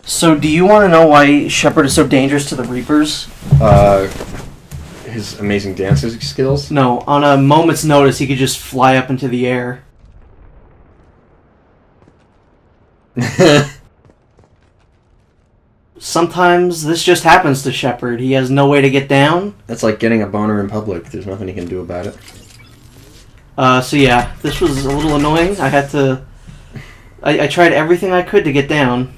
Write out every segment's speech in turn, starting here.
So, do you want to know why Shepard is so dangerous to the Reapers? His amazing dancing skills? No, on a moment's notice, he could just fly up into the air. Sometimes this just happens to Shepard. He has no way to get down. That's like getting a boner in public. There's nothing he can do about it. So yeah, this was a little annoying. I had to... I tried everything I could to get down.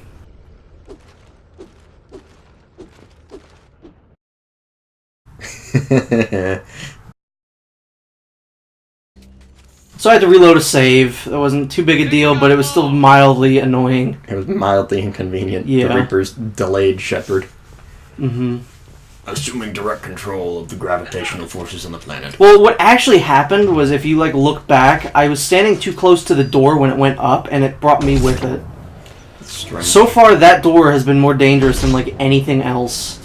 So I had to reload a save. It wasn't too big a deal, but it was still mildly annoying. It was mildly inconvenient. Yeah. The Reapers delayed Shepard. Mm-hmm. Assuming direct control of the gravitational forces on the planet. Well, what actually happened was, if you look back, I was standing too close to the door when it went up, and it brought me with it. Strange. So far, that door has been more dangerous than anything else.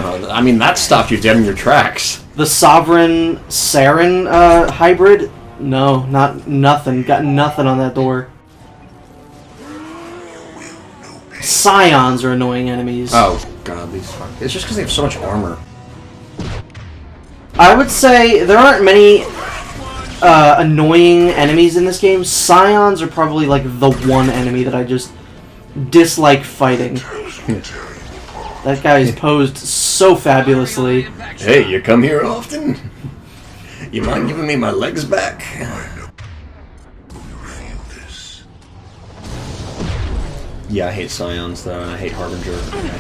I mean, that stopped you dead in your tracks. The Sovereign Saren hybrid? No, nothing. Got nothing on that door. Scions are annoying enemies. Oh god, these fuck. It's just because they have so much armor. I would say there aren't many annoying enemies in this game. Scions are probably the one enemy that I just dislike fighting. That guy is posed so fabulously. Hey, you come here often? You mind giving me my legs back? Yeah, I hate Scions, though, and I hate Harbinger, and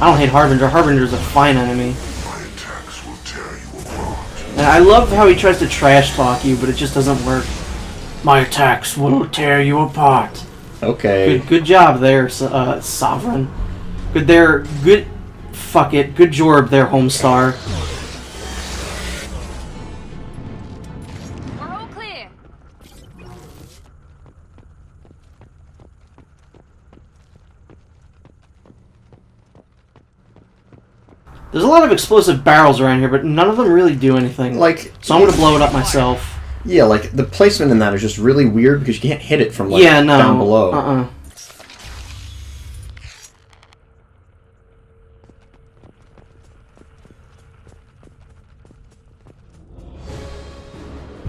I don't hate Harbinger. Harbinger's a fine enemy. And I love how he tries to trash talk you, but it just doesn't work. My attacks will tear you apart. Okay. Good job there, Sovereign. Good. Fuck it. Good Jorb there, Homestar. We're all clear. There's a lot of explosive barrels around here, but none of them really do anything. So I'm gonna blow it up myself. Yeah, the placement in that is just really weird because you can't hit it from yeah, no. down below.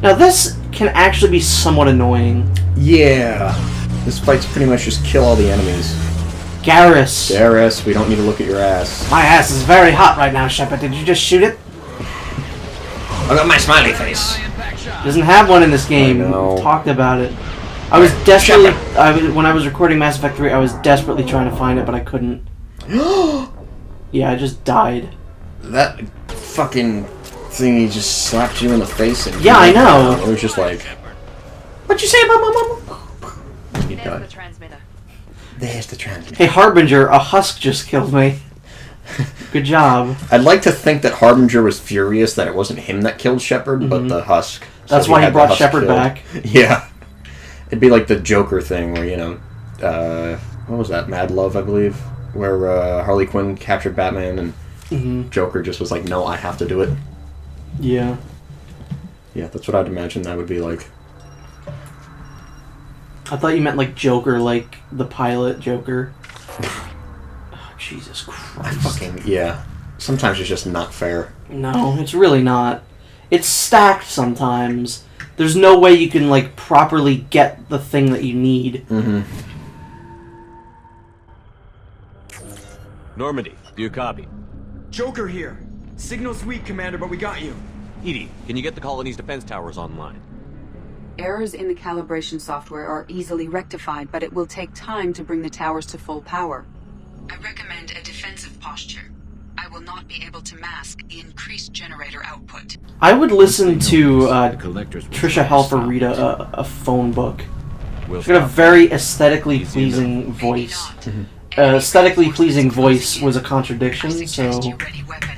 Now this can actually be somewhat annoying. Yeah. This fight's pretty much just kill all the enemies. Garrus. Garrus, we don't need to look at your ass. My ass is very hot right now, Shepard. Did you just shoot it? I got my smiley face. Doesn't have one in this game. I know. Talked about it. I was desperately... when I was recording Mass Effect 3, I was desperately trying to find it, but I couldn't. Yeah, I just died. That fucking thingy just slapped you in the face and... Yeah, I know. It was just like... What'd you say about my mama? You died. The transmitter. There's the transmitter. Hey, Harbinger, a husk just killed me. Good job. I'd like to think that Harbinger was furious that it wasn't him that killed Shepard, but the husk. That's why he brought Shepard back. Yeah. It'd be like the Joker thing where, what was that? Mad Love, I believe? Where Harley Quinn captured Batman and Joker just was like, no, I have to do it. Yeah. Yeah, that's what I'd imagine that would be like. I thought you meant Joker, the pilot Joker. Oh, Jesus Christ. Yeah. Sometimes it's just not fair. No, it's really not. It's stacked sometimes. There's no way you can, properly get the thing that you need. Normandy, do you copy? Joker here. Signal's weak, Commander, but we got you. Edie, can you get the colony's defense towers online? Errors in the calibration software are easily rectified, but it will take time to bring the towers to full power. I recommend a defensive posture. I will not be able to mask the increased generator output. I would listen to Tricia Helfer read a phone book. She's got a very aesthetically pleasing voice. Aesthetically pleasing voice was a contradiction, so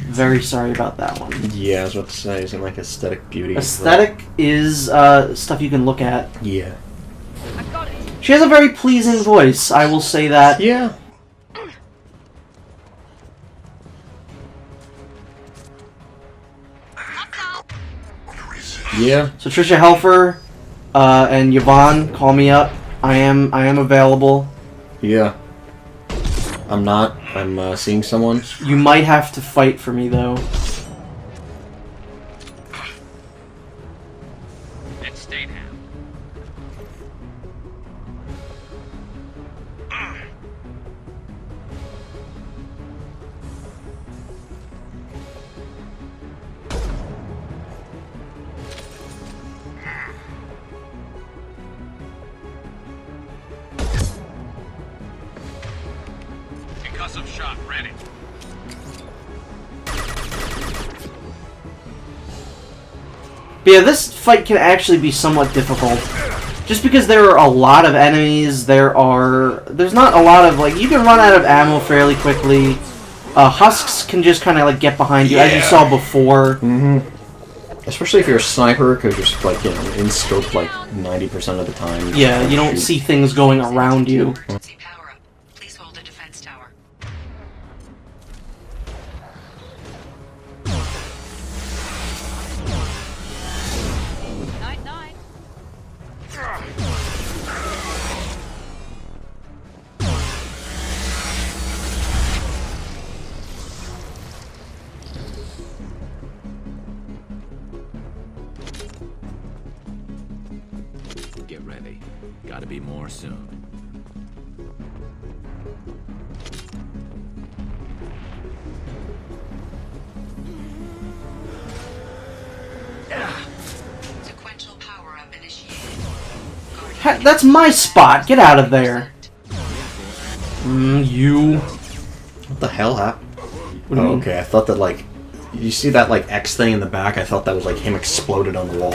very sorry about that one. Yeah, I was about to say, isn't aesthetic beauty? Aesthetic is stuff you can look at. Yeah. She has a very pleasing voice, I will say that. Yeah. Yeah. So Tricia Helfer and Yvonne, call me up. I am available. Yeah. I'm not. I'm seeing someone. You might have to fight for me, though. It's Statham. Concussive shot ready. But yeah, this fight can actually be somewhat difficult. Just because there are a lot of enemies, there's not a lot of, like, you can run out of ammo fairly quickly. Husks can just kind of, like, get behind you, as you saw before. Especially if you're a sniper, because you're, like, you know, in scope, like, 90% of the time. Yeah, you don't see things going around you. Power up. Please hold a defense tower. Night, night. Get ready. Gotta be more soon. Sequential power up initiated. That's my spot! Get out of there! You... What the hell happened? What do you Oh, mean? okay. I thought that, like... You see that, like, X thing in the back? I thought that was, like, him exploded on the wall.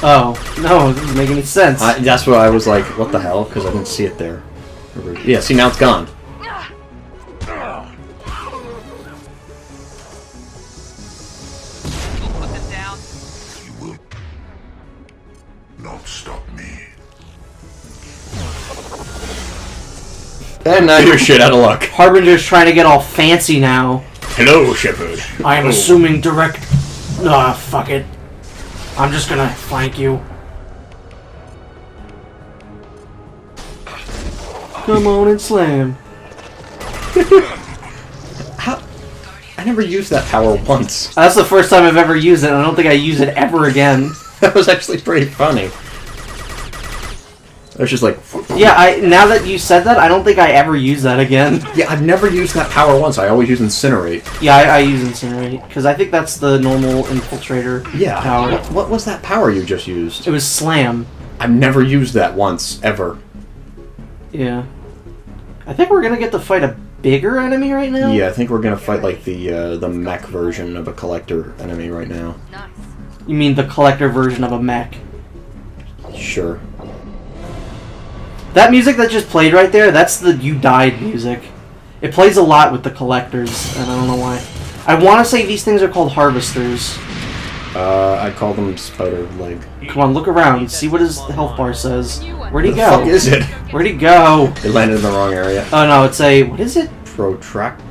Oh, no, it doesn't make any sense. That's what I was like, what the hell? Because I didn't see it there. Yeah, see, now it's gone. Put them down. You will not stop me. And now you're shit out of luck. Harbinger's trying to get all fancy now. Hello, Shepard. I am assuming direct... fuck it. I'm just gonna flank you. Come on and slam. How? I never used that power once. That's the first time I've ever used it, and I don't think I use it ever again. That was actually pretty funny. I was just like... Yeah, now that you said that, I don't think I ever use that again. Yeah, I've never used that power once. I always use Incinerate. Yeah, I use Incinerate, because I think that's the normal Infiltrator power. What was that power you just used? It was Slam. I've never used that once, ever. Yeah. I think we're gonna get to fight a bigger enemy right now? Yeah, I think we're gonna fight like the mech version of a collector enemy right now. Nice. You mean the collector version of a mech? Sure. That music that just played right there, that's the You Died music. It plays a lot with the collectors, and I don't know why. I want to say these things are called harvesters. I call them spider leg. Come on, look around. See what his health bar says. Where'd he What the go? fuck is it? Where'd he go? It landed in the wrong area. Oh no, it's a... What is it? Protract.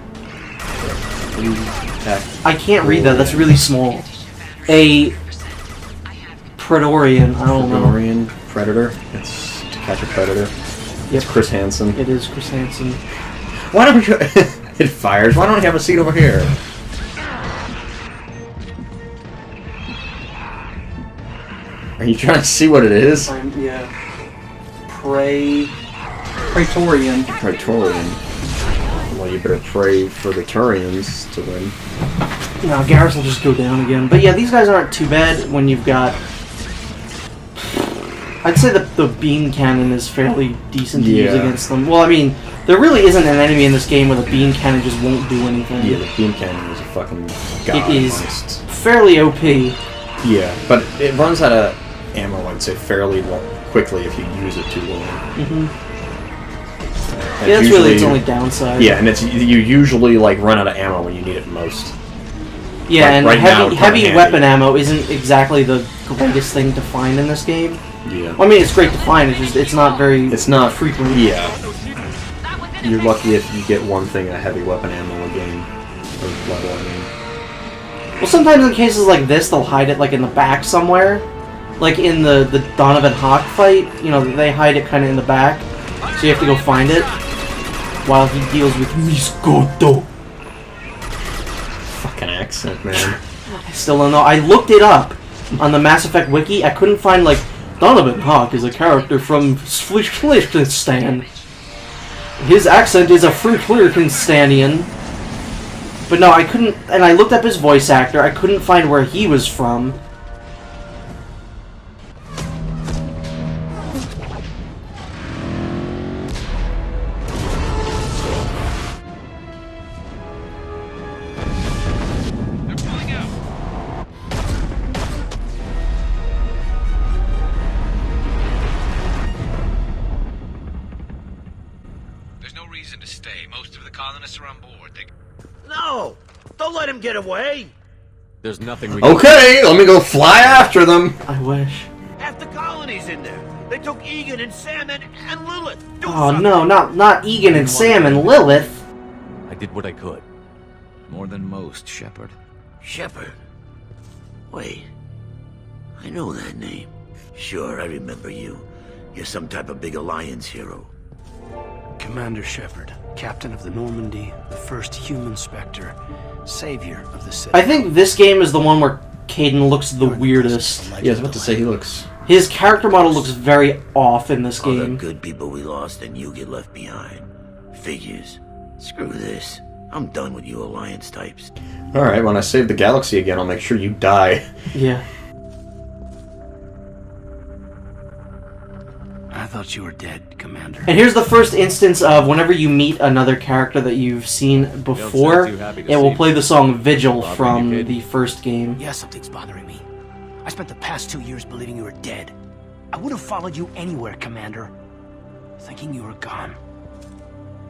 I can't read that. That's really small. A... Praetorian. I don't know. Praetorian Predator. It's to catch a predator. Yep. It's Chris Hansen. It is Chris Hansen. Why don't you... It fires. Why don't you have a seat over here? Are you trying to see what it is? Yeah. Praetorian. Praetorian. Well, you better pray for the Turians to win. No, Garrus will just go down again. But yeah, these guys aren't too bad when you've got... I'd say that the beam cannon is fairly decent to use against them. Well, I mean, there really isn't an enemy in this game where the beam cannon just won't do anything. Yeah, the beam cannon is a fucking god. It is fairly OP. Yeah, but it runs out of ammo, I'd say, fairly quickly if you use it too long. Mm-hmm. Yeah, that's really its only downside. Yeah, and it's you usually like run out of ammo when you need it most. Yeah, like, and right now, heavy weapon ammo isn't exactly the greatest thing to find in this game. Yeah. Well, I mean, it's great to find. It's just it's not very. It's not frequent. Yeah. You're lucky if you get one thing of heavy weapon ammo a game, or level. I mean. Well, sometimes in cases like this, they'll hide it like in the back somewhere. Like in the Donovan Hawk fight, you know, they hide it kind of in the back, so you have to go find it. while he deals with Miskoto. Fucking accent, man. I still don't know. I looked it up on the Mass Effect wiki. I couldn't find, like, Donovan Hawk is a character from Liechtenstein. His accent is a Liechtensteinian. But no, I couldn't, and I looked up his voice actor. I couldn't find where he was from. They're pulling out. There's no reason to stay. Most of the colonists are on board. No! Don't let him get away! There's nothing we can Okay, let me go fly after them. I wish. Half the colony's in there! They took Egan and Sam and Lilith! Do Oh something. no, not Egan and Sam and Lilith. I did what I could. More than most, Shepard. Shepard. Wait. I know that name. Sure, I remember you. You're some type of big Alliance hero. Commander Shepard, captain of the Normandy, the first human Spectre, savior of the city. I think this game is the one where Caden looks the weirdest. Yeah, I was about to say he looks... His character model looks very off in this All the game. good people we lost and you get left behind. Figures. Screw this. I'm done with you Alliance types. Alright, when I save the galaxy again, I'll make sure you die. Yeah. I thought you were dead, Commander. And here's the first instance of whenever you meet another character that you've seen before, too happy to it will see play me. the song Vigil Bothering from you, kid? the first game. Yeah, something's bothering me. I spent the past 2 years believing you were dead. I would have followed you anywhere, Commander. Thinking you were gone.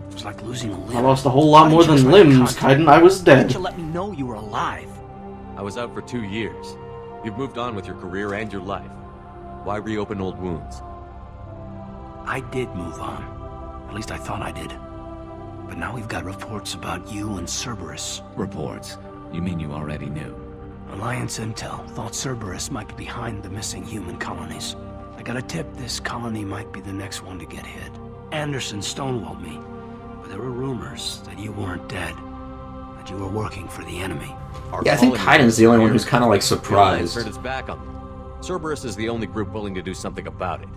It was like losing a limb. I lost a whole lot Why more didn't you than try to limbs, contact me? Kaiden. I was Why dead. didn't you let me know you were alive? I was out for 2 years. You've moved on with your career and your life. Why reopen old wounds? I did move on. At least I thought I did. But now we've got reports about you and Cerberus. Reports. You mean you already knew? Alliance intel thought Cerberus might be behind the missing human colonies. I got a tip this colony might be the next one to get hit. Anderson stonewalled me, but there were rumors that you weren't dead, that you were working for the enemy. Our Yeah, I think colony Kaiden's the only one here. who's kind of like The Alliance surprised. turned its back on them. Cerberus is the only group willing to do something about it.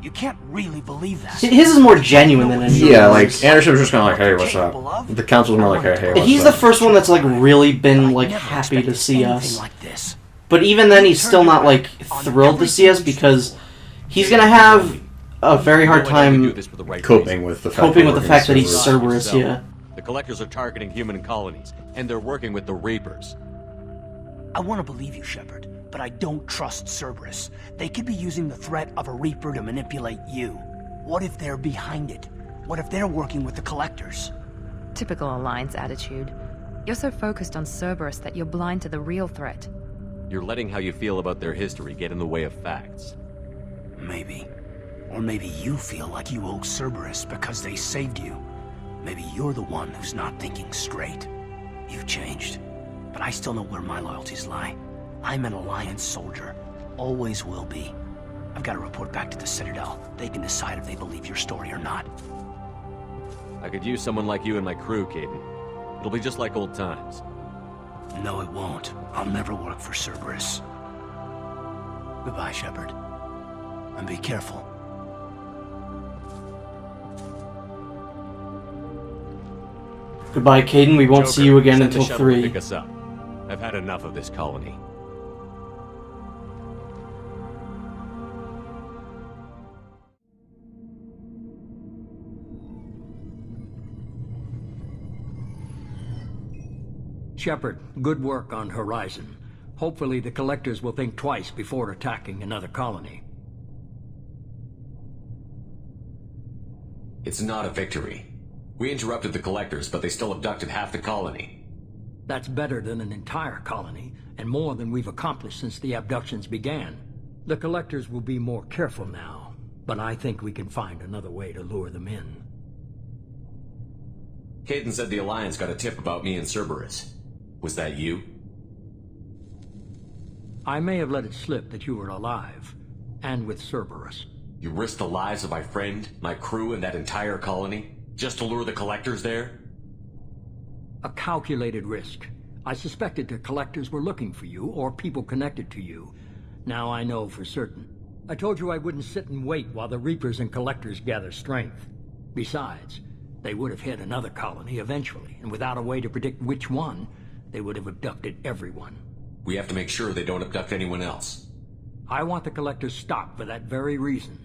You can't really believe that. His is more genuine than anything. Yeah, like, Anderson was just kind of like, hey, what's up? The council's more like, hey, what's He's up? the first one that's like really been like Never happy to expected see anything us. like this. But even then, he's still not like thrilled to see us because he's gonna have a very hard No one can do time this for the right Coping reason. with the fact coping that with the we're fact that he's Cerberus. Cerberus. Yeah. The collectors are targeting human colonies, and they're working with the Reapers. I want to believe you, Shepard, but I don't trust Cerberus. They could be using the threat of a Reaper to manipulate you. What if they're behind it? What if they're working with the Collectors? Typical Alliance attitude. You're so focused on Cerberus that you're blind to the real threat. You're letting how you feel about their history get in the way of facts. Maybe. Or maybe you feel like you owe Cerberus because they saved you. Maybe you're the one who's not thinking straight. You've changed. But I still know where my loyalties lie. I'm an Alliance soldier. Always will be. I've got to report back to the Citadel. They can decide if they believe your story or not. I could use someone like you in my crew, Caden. It'll be just like old times. No, it won't. I'll never work for Cerberus. Goodbye, Shepard. And be careful. Goodbye, Caden. We won't Joker, see you again send the until shuttle to 3. Pick us up. I've had enough of this colony. Shepard, good work on Horizon. Hopefully the Collectors will think twice before attacking another colony. It's not a victory. We interrupted the Collectors, but they still abducted half the colony. That's better than an entire colony, and more than we've accomplished since the abductions began. The Collectors will be more careful now, but I think we can find another way to lure them in. Caden said the Alliance got a tip about me and Cerberus. Was that you? I may have let it slip that you were alive, and with Cerberus. You risked the lives of my friend, my crew, and that entire colony, just to lure the collectors there? A calculated risk. I suspected the collectors were looking for you, or people connected to you. Now I know for certain. I told you I wouldn't sit and wait while the Reapers and Collectors gather strength. Besides, they would have hit another colony eventually, and without a way to predict which one, they would have abducted everyone. We have to make sure they don't abduct anyone else. I want the Collectors stopped for that very reason.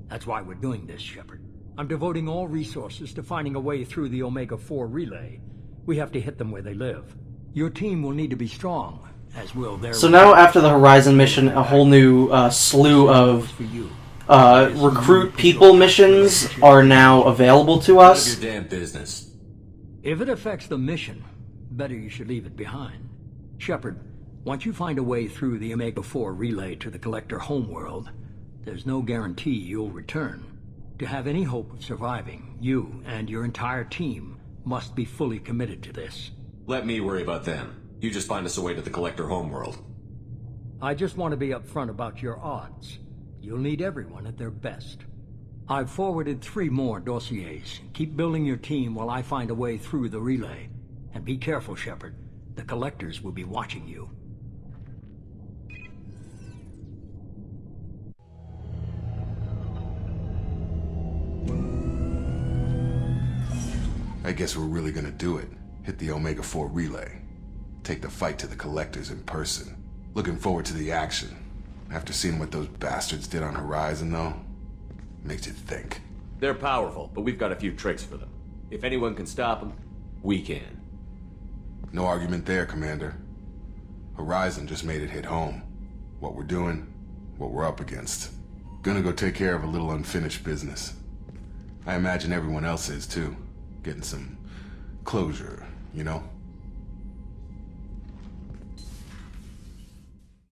That's why we're doing this, Shepard. I'm devoting all resources to finding a way through the Omega-4 relay. We have to hit them where they live. Your team will need to be strong, as will their... So now, after the Horizon mission, a whole new slew of recruit people missions are now available to us. None of your damn business. If it affects the mission, better you should leave it behind. Shepard, once you find a way through the Omega-4 relay to the Collector homeworld, there's no guarantee you'll return. To have any hope of surviving, you and your entire team must be fully committed to this. Let me worry about them. You just find us a way to the Collector homeworld. I just want to be upfront about your odds. You'll need everyone at their best. I've forwarded 3 more dossiers. Keep building your team while I find a way through the relay. And be careful, Shepard. The Collectors will be watching you. I guess we're really gonna do it. Hit the Omega-4 relay. Take the fight to the Collectors in person. Looking forward to the action. After seeing what those bastards did on Horizon, though, makes you think. They're powerful, but we've got a few tricks for them. If anyone can stop them, we can. No argument there, Commander. Horizon just made it hit home. What we're doing, what we're up against. Gonna go take care of a little unfinished business. I imagine everyone else is, too. Getting some closure, you know?